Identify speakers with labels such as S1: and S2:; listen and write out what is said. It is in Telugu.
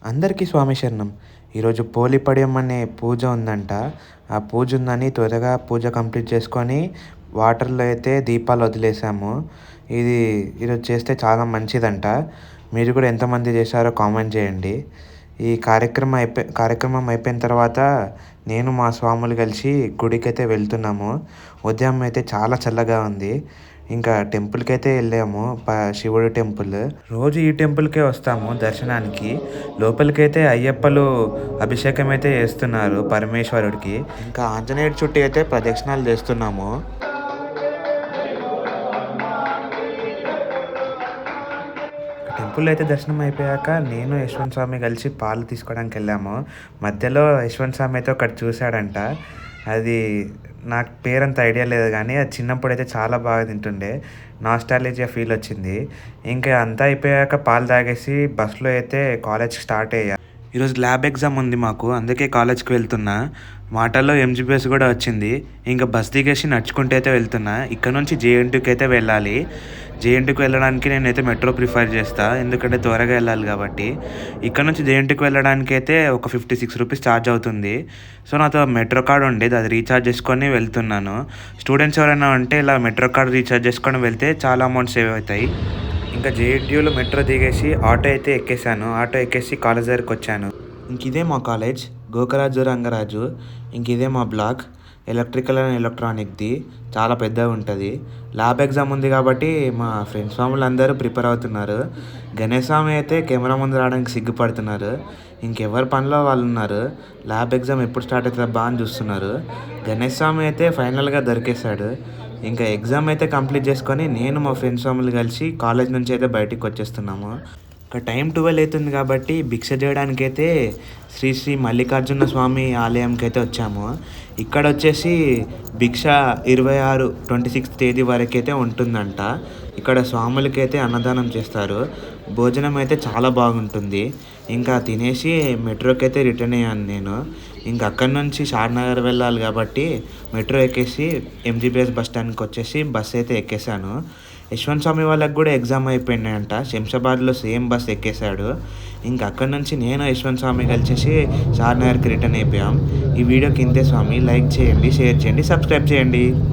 S1: అందరికీ స్వామి శరణం. ఈరోజు పోలిపడియం అనే పూజ ఉందంట. ఆ పూజ ఉందని త్వరగా పూజ కంప్లీట్ చేసుకొని వాటర్‌లో అయితే దీపాలు వదిలేసాము. ఇది ఈరోజు చేస్తే చాలా మంచిదంట. మీరు కూడా ఎంతమంది చేశారో కామెంట్ చేయండి. ఈ కార్యక్రమం అయిపోయిన తర్వాత నేను మా స్వాములు కలిసి గుడికైతే వెళ్తున్నాము. ఉదయం అయితే చాలా చల్లగా ఉంది. ఇంకా టెంపుల్‌కైతే వెళ్ళాము. శివుడి టెంపుల్. రోజు ఈ టెంపుల్‌కే వస్తాము దర్శనానికి. లోపలికైతే అయ్యప్పలు అభిషేకం అయితే చేస్తున్నారు పరమేశ్వరుడికి. ఇంకా ఆంజనేయుడి చుట్టూ అయితే ప్రదక్షిణాలు చేస్తున్నాము. టెంపుల్ అయితే దర్శనం అయిపోయాక నేను యశ్వంత్ స్వామి కలిసి పాలు తీసుకోవడానికి వెళ్ళాము. మధ్యలో యశ్వంత్ స్వామి అయితే ఒకటి చూశాడంట. అది నాకు పేరంత ఐడియా లేదు కానీ అది చిన్నప్పుడైతే చాలా బాగా తింటుండే. నాస్టాల్జియా ఫీల్ వచ్చింది. ఇంకా అంతా అయిపోయాక పాలు తాగేసి బస్సులో అయితే కాలేజ్కి స్టార్ట్ అయ్యా. ఈరోజు ల్యాబ్ ఎగ్జామ్ ఉంది మాకు, అందుకే కాలేజ్కి వెళ్తున్నా. మాటల్లో ఎంజీబీఎస్ కూడా వచ్చింది. ఇంకా బస్ దిగేసి నడుచుకుంటూ అయితే వెళ్తున్నా. ఇక్కడ నుంచి జేఎన్టీయూకి అయితే వెళ్ళాలి. జేఎన్టీయూకి వెళ్ళడానికి నేనైతే మెట్రో ప్రిఫర్ చేస్తాను, ఎందుకంటే త్వరగా వెళ్ళాలి కాబట్టి. ఇక్కడ నుంచి జేఎన్టీయూకి వెళ్ళడానికి అయితే ఒక 56 రూపీస్ ఛార్జ్ అవుతుంది. సో నాతో మెట్రో కార్డ్ ఉండేది, అది రీఛార్జ్ చేసుకొని వెళ్తున్నాను. స్టూడెంట్స్ ఎవరైనా ఉంటే ఇలా మెట్రో కార్డ్ రీఛార్జ్ చేసుకొని వెళ్తే చాలా అమౌంట్ సేవ్ అవుతాయి. ఇంకా జేఎన్టీయూలో మెట్రో దిగేసి ఆటో అయితే ఎక్కేసాను. ఆటో ఎక్కేసి కాలేజ్ దగ్గరికి వచ్చాను. ఇంక ఇదే మా కాలేజ్, గోకరాజు రంగరాజు. ఇంక ఇదే మా బ్లాక్, ఎలక్ట్రికల్ అండ్ ఎలక్ట్రానిక్ది. చాలా పెద్దగా ఉంటుంది. ల్యాబ్ ఎగ్జామ్ ఉంది కాబట్టి మా ఫ్రెండ్స్ స్వాములు అందరూ ప్రిపేర్ అవుతున్నారు. గణేష్ స్వామి అయితే కెమెరా ముందు రావడానికి సిగ్గుపడుతున్నారు. ఇంకెవరి పనిలో వాళ్ళు ఉన్నారు. ల్యాబ్ ఎగ్జామ్ ఎప్పుడు స్టార్ట్ అవుతుందా అని చూస్తున్నారు. గణేష్ స్వామి అయితే ఫైనల్గా దొరికేశాడు. ఇంకా ఎగ్జామ్ అయితే కంప్లీట్ చేసుకొని నేను మా ఫ్రెండ్స్ స్వాములు కలిసి కాలేజ్ నుంచి అయితే బయటికి వచ్చేస్తున్నాము. ఇంకా టైం 12 అవుతుంది కాబట్టి భిక్ష చేయడానికైతే శ్రీ శ్రీ మల్లికార్జున స్వామి ఆలయంకి అయితే వచ్చాము. ఇక్కడ వచ్చేసి భిక్ష 26 తేదీ వరకు అయితే ఉంటుందంట. ఇక్కడ స్వాములకైతే అన్నదానం చేస్తారు. భోజనం అయితే చాలా బాగుంటుంది. ఇంకా తినేసి మెట్రోకి అయితే రిటర్న్ అయ్యాను నేను. ఇంకా అక్కడి నుంచి షాద్నగర్ వెళ్ళాలి కాబట్టి మెట్రో ఎక్కేసి ఎంజీబీఎస్ బస్ స్టాండ్కి వచ్చేసి బస్ అయితే ఎక్కేసాను. యశ్వంత్ స్వామి వాళ్ళకి కూడా ఎగ్జామ్ అయిపోయినాయంట. శంషాబాద్లో సేమ్ బస్ ఎక్కేశాడు. ఇంకా అక్కడి నుంచి నేను యశ్వంత్ స్వామి కలిసేసి షాద్నగర్కి రిటర్న్ అయిపోయాం. ఈ వీడియోకి ఇంతే స్వామి. లైక్ చేయండి, షేర్ చేయండి, సబ్స్క్రైబ్ చేయండి.